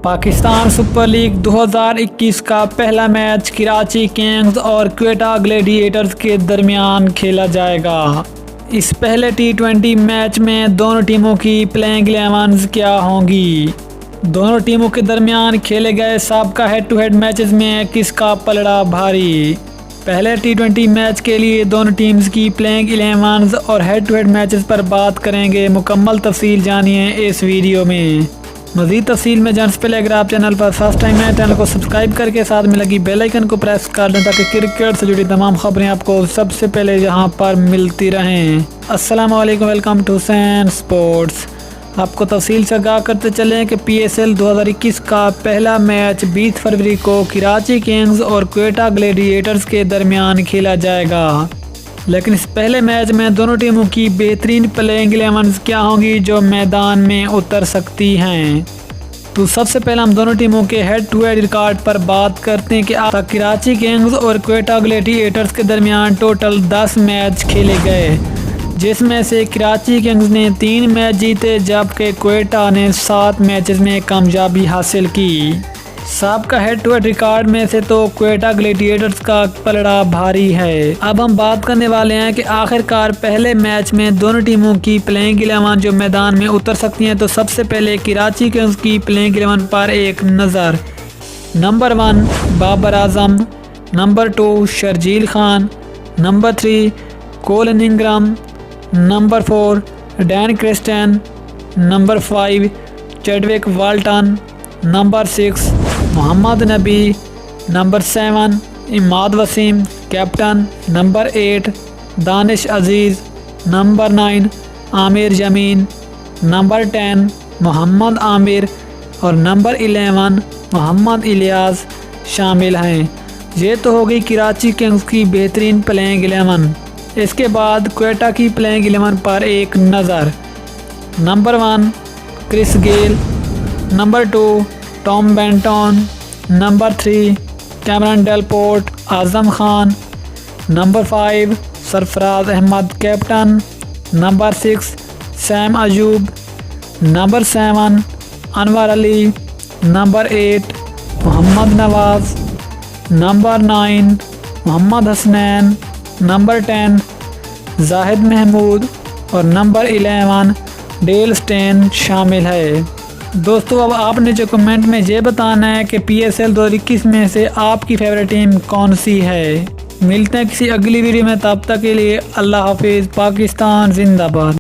Pakistan super league 2021 का पहला match Karachi Kings और क्वेटा ग्लैडिएटर्स के दरमियान खेला जाएगा। इस पहले टी20 मैच में दोनों टीमों की प्लेइंग 11 क्या होंगी। दोनों टीमों के दरमियान खेले गए साबका हेड टू हेड मैचेस में किसका पलड़ा भारी। पहले टी20 मैच के लिए दोनों टीम्स की प्लेइंग 11 और हेड टू हेड मैचेस पर बात करेंगे। मुकम्मल तफसील जानिए इस वीडियो में। मज़ीद तफसील में जानने से पहले अगर आप चैनल पर फर्स्ट टाइम है, चैनल को सब्सक्राइब करके साथ में लगी बेल आइकन को प्रेस कर दें ताकि क्रिकेट से जुड़ी तमाम खबरें आपको सबसे पहले यहाँ पर मिलती रहें। अस्सलाम वालेकुम, वेलकम टू हुसैन स्पोर्ट्स। आपको तफसील से आगाह करते चलें कि PSL 2021 का पहला मैच 20 फरवरी को कराची किंग्स और क्वेटा ग्लैडिएटर्स के दरमियान खेला जाएगा। लेकिन इस पहले मैच में दोनों टीमों की बेहतरीन प्लेइंग 11 क्या होंगी जो मैदान में उतर सकती हैं। तो सबसे पहले हम दोनों टीमों के हेड टू हेड रिकॉर्ड पर बात करते हैं कि आज तक कराची किंग्स और क्वेटा ग्लैडिएटर्स के दरमियान टोटल 10 मैच खेले गए, जिसमें से कराची किंग्स ने 3 मैच जीते जबकि क्वेटा ने 7 मैचेस में कामयाबी हासिल की। साबका हेड टू हेड रिकॉर्ड में से तो क्वेटा ग्लैडिएटर्स का पलड़ा भारी है। अब हम बात करने वाले हैं कि आखिरकार पहले मैच में दोनों टीमों की प्लेइंग 11 जो मैदान में उतर सकती हैं। तो सबसे पहले कराची किंग्स की प्लेइंग 11 पर एक नज़र। Number 1 Babar Azam, number 2 Sharjeel Khan, number 3 Colin Ingram, number 4 Dan Christian, number 5 Chadwick Walton, number 6 Mohammad Nabi, number 7 Imad Wasim captain, number 8 Danish Aziz, number 9 Aamer Yamin, number 10 Mohammad Aamir और नंबर 11 मोहम्मद इलियास शामिल हैं। ये तो हो गई कराची किंग्स की बेहतरीन प्लेइंग 11। इसके बाद क्वेटा की प्लेइंग 11 पर एक नज़र। Number 1 Chris Gayle, number 2 Tom Banton, number 3 Cameron Delport Azam Khan, number 5 Sarfaraz Ahmed captain, number 6 Saim Ayub, number 7 Anwar Ali, number 8 Mohammad Nawaz, number 9 Mohammad Hasnain, number 10 Zahid Mahmood और नंबर 11 डेल स्टेन शामिल है। दोस्तों अब आपने जो कमेंट में ये बताना है कि PSL 2021 में से आपकी फेवरेट टीम कौन सी है। मिलते हैं किसी अगली वीडियो में, तब तक के लिए अल्लाह हाफिज़। पाकिस्तान जिंदाबाद।